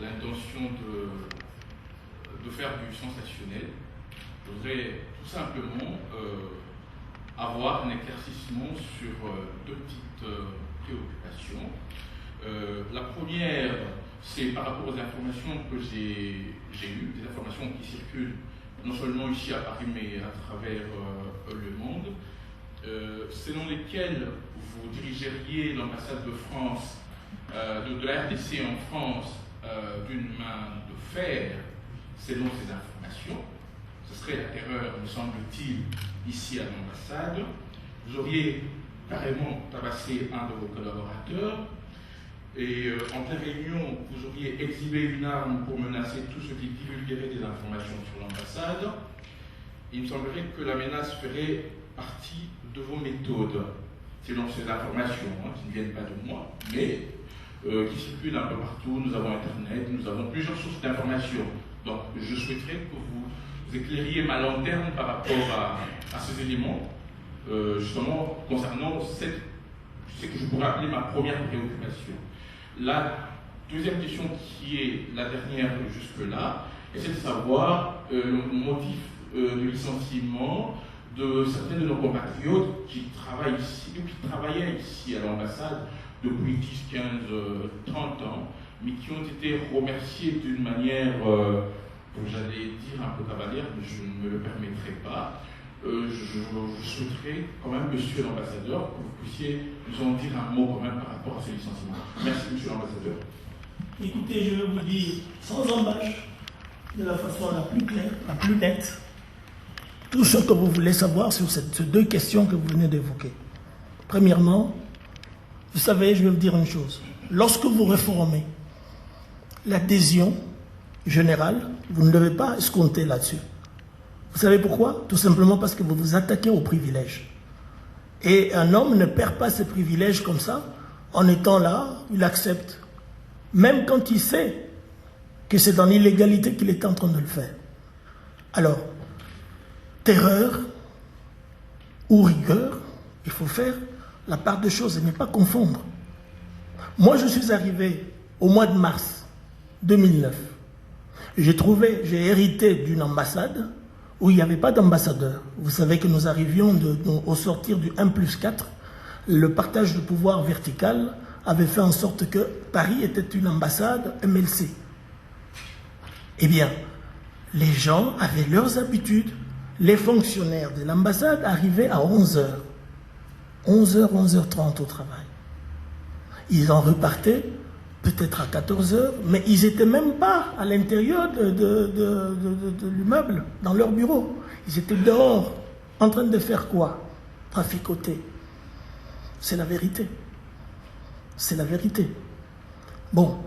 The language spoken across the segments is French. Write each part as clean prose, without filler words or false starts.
l'intention de faire du sensationnel. Je voudrais tout simplement avoir un éclaircissement sur deux petites préoccupations. La première, c'est par rapport aux informations que j'ai eues, des informations qui circulent non seulement ici à Paris, mais à travers le monde, selon lesquelles vous dirigeriez l'ambassade de France, de la RDC en France, d'une main de fer, selon ces informations. Ce serait la terreur, me semble-t-il, ici à l'ambassade. Vous auriez carrément tabassé un de vos collaborateurs, et en pleine réunion, vous auriez exhibé une arme pour menacer tous ceux qui divulgueraient des informations sur l'ambassade. Il me semblerait que la menace ferait partie de vos méthodes, selon ces informations, qui ne viennent pas de moi, mais qui circulent un peu partout. Nous avons Internet, nous avons plusieurs sources d'informations. Donc je souhaiterais que vous éclairiez ma lanterne par rapport à ces éléments, justement concernant ce que je pourrais appeler ma première préoccupation. La deuxième question, qui est la dernière jusque-là, c'est de savoir le motif du licenciement de certains de nos compatriotes qui travaillent ici, ou qui travaillaient ici à l'ambassade depuis 10, 15, 30 ans, mais qui ont été remerciés d'une manière, j'allais dire un peu cavalière, mais je ne me le permettrai pas. Je souhaiterais quand même, monsieur l'ambassadeur, que vous puissiez nous en dire un mot quand même par rapport à ce licenciement. Merci, monsieur l'ambassadeur. Écoutez, je vais vous dire sans embâche, de la façon la plus claire, la plus nette, tout ce que vous voulez savoir sur ces deux questions que vous venez d'évoquer. Premièrement, vous savez, je vais vous dire une chose. Lorsque vous réformez l'adhésion générale, vous ne devez pas escompter là-dessus. Vous savez pourquoi? Tout simplement parce que vous vous attaquez aux privilèges. Et un homme ne perd pas ses privilèges comme ça. En étant là, il accepte. Même quand il sait que c'est dans l'illégalité qu'il est en train de le faire. Alors, terreur ou rigueur, il faut faire la part des choses et ne pas confondre. Moi, je suis arrivé au mois de mars 2009. J'ai hérité d'une ambassade où il n'y avait pas d'ambassadeur. Vous savez que nous arrivions au sortir du 1+4, le partage de pouvoir vertical avait fait en sorte que Paris était une ambassade MLC. Eh bien, les gens avaient leurs habitudes. Les fonctionnaires de l'ambassade arrivaient à 11h. 11h, 11h30 au travail. Ils en repartaient peut-être à 14h, mais ils n'étaient même pas à l'intérieur de l'immeuble, dans leur bureau. Ils étaient dehors, en train de faire quoi? Traficoter. C'est la vérité. C'est la vérité. Bon,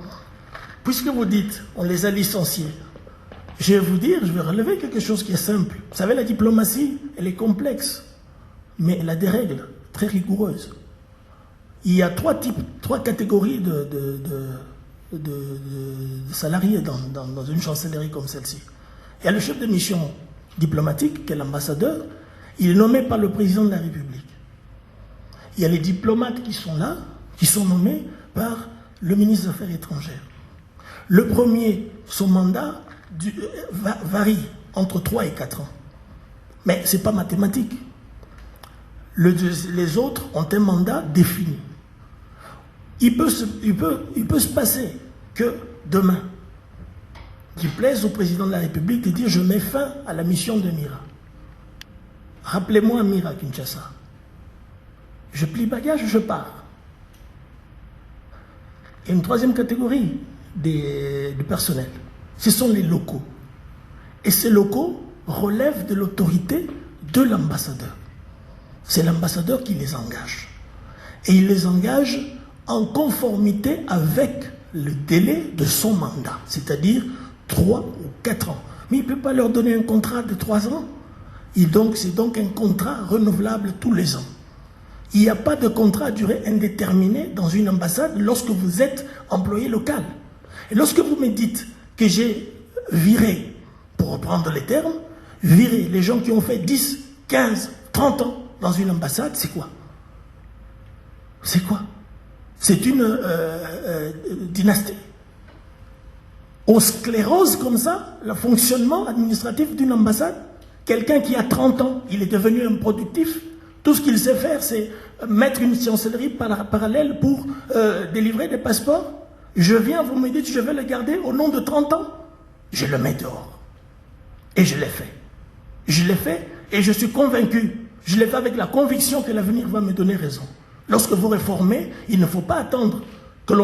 puisque vous dites, on les a licenciés, je vais vous dire, je vais relever quelque chose qui est simple. Vous savez, la diplomatie, elle est complexe, mais elle a des règles très rigoureuses. Il y a trois catégories de salariés dans une chancellerie comme celle-ci. Il y a le chef de mission diplomatique, qui est l'ambassadeur. Il est nommé par le président de la République. Il y a les diplomates qui sont là, qui sont nommés par le ministre des Affaires étrangères. Le premier, son mandat varie entre 3 et 4 ans. Mais ce n'est pas mathématique. Les autres ont un mandat défini. Il peut se passer que demain, qu'il plaise au président de la République de dire « je mets fin à la mission de Mira ». Rappelez-moi Mira Kinshasa. Je plie bagage, je pars. Il y a une troisième catégorie du personnel. Ce sont les locaux. Et ces locaux relèvent de l'autorité de l'ambassadeur. C'est l'ambassadeur qui les engage. Et il les engage en conformité avec le délai de son mandat, c'est-à-dire 3 ou 4 ans. Mais il ne peut pas leur donner un contrat de 3 ans. C'est donc un contrat renouvelable tous les ans. Il n'y a pas de contrat à durée indéterminée dans une ambassade lorsque vous êtes employé local. Et lorsque vous me dites que j'ai viré, pour reprendre les termes, virer les gens qui ont fait 10, 15, 30 ans dans une ambassade, c'est quoi? C'est quoi? C'est une dynastie. on sclérose comme ça le fonctionnement administratif d'une ambassade. Quelqu'un qui a 30 ans, il est devenu improductif. Tout ce qu'il sait faire, c'est mettre une chancellerie parallèle pour délivrer des passeports. Je viens, vous me dites, je vais le garder au nom de 30 ans. Je le mets dehors. Et je l'ai fait. Je l'ai fait et je suis convaincu. Je l'ai fait avec la conviction que l'avenir va me donner raison. Lorsque vous réformez, il ne faut pas attendre que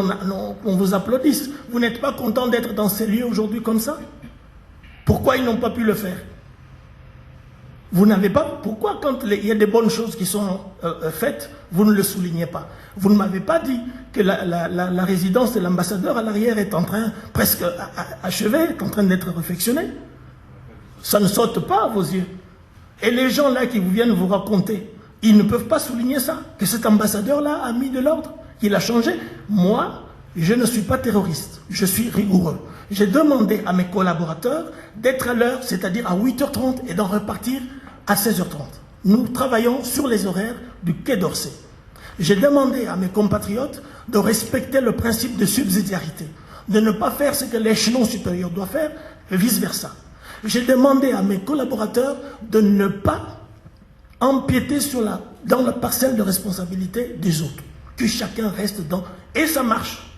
qu'on vous applaudisse. Vous n'êtes pas content d'être dans ces lieux aujourd'hui comme ça? Pourquoi ils n'ont pas pu le faire? Vous n'avez pas... Pourquoi quand il y a des bonnes choses qui sont faites, vous ne le soulignez pas? Vous ne m'avez pas dit que la résidence de l'ambassadeur à l'arrière est en train, presque achevée, est en train d'être réfectionnée. Ça ne saute pas à vos yeux. Et les gens là qui vous viennent vous raconter, ils ne peuvent pas souligner ça, que cet ambassadeur-là a mis de l'ordre, qu'il a changé. Moi, je ne suis pas terroriste, je suis rigoureux. J'ai demandé à mes collaborateurs d'être à l'heure, c'est-à-dire à 8h30 et d'en repartir à 16h30. Nous travaillons sur les horaires du Quai d'Orsay. J'ai demandé à mes compatriotes de respecter le principe de subsidiarité, de ne pas faire ce que l'échelon supérieur doit faire, et vice-versa. J'ai demandé à mes collaborateurs de ne pas empiéter dans la parcelle de responsabilité des autres, que chacun reste dans... Et ça marche.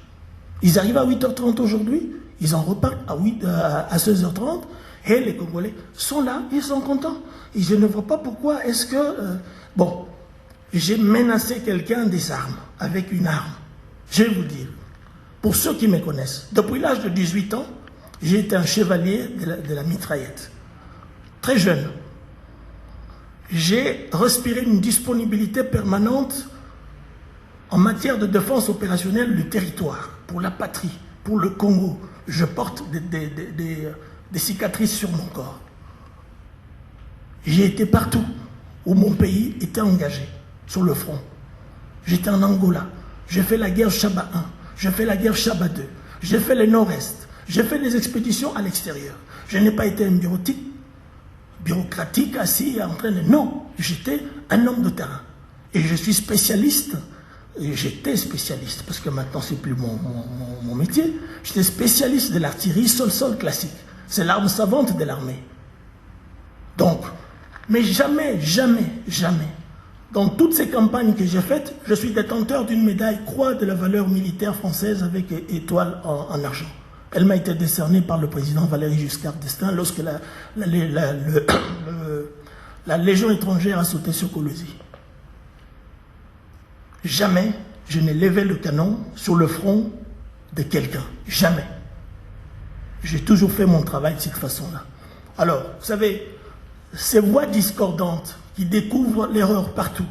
Ils arrivent à 8h30 aujourd'hui, ils en repartent à 16h30, et les Congolais sont là, ils sont contents. Et je ne vois pas pourquoi est-ce que... bon, j'ai menacé quelqu'un des armes, avec une arme. Je vais vous dire, pour ceux qui me connaissent, depuis l'âge de 18 ans, j'ai été un chevalier de la mitraillette. Très jeune. J'ai respiré une disponibilité permanente en matière de défense opérationnelle du territoire, pour la patrie, pour le Congo. Je porte des cicatrices sur mon corps. J'ai été partout où mon pays était engagé, sur le front. J'étais en Angola, j'ai fait la guerre Chaba 1, j'ai fait la guerre Chaba 2, j'ai fait le Nord-Est, j'ai fait des expéditions à l'extérieur. Je n'ai pas été un bureaucratique assis en train de... Non, j'étais un homme de terrain. Et je suis spécialiste, et j'étais spécialiste, parce que maintenant c'est plus mon métier. J'étais spécialiste de l'artillerie sol-sol classique. C'est l'arme savante de l'armée. Donc, mais jamais, dans toutes ces campagnes que j'ai faites, je suis détenteur d'une médaille Croix de la valeur militaire française avec étoile en argent. Elle m'a été décernée par le président Valéry Giscard d'Estaing lorsque la Légion étrangère a sauté sur Kolwezi. Jamais je n'ai levé le canon sur le front de quelqu'un. Jamais. J'ai toujours fait mon travail de cette façon-là. Alors, vous savez, ces voix discordantes qui découvrent l'erreur partout,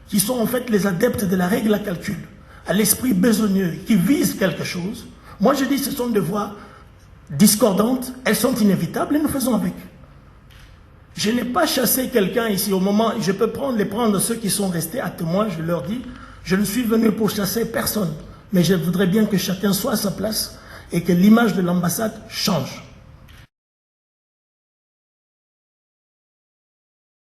qui sont en fait les adeptes de la règle à calcul, à l'esprit besogneux, qui visent quelque chose, moi je dis ce sont des voix discordantes, elles sont inévitables et nous faisons avec. Je n'ai pas chassé quelqu'un ici au moment, je peux les prendre ceux qui sont restés à témoin, je leur dis, je ne suis venu pour chasser personne, mais je voudrais bien que chacun soit à sa place et que l'image de l'ambassade change.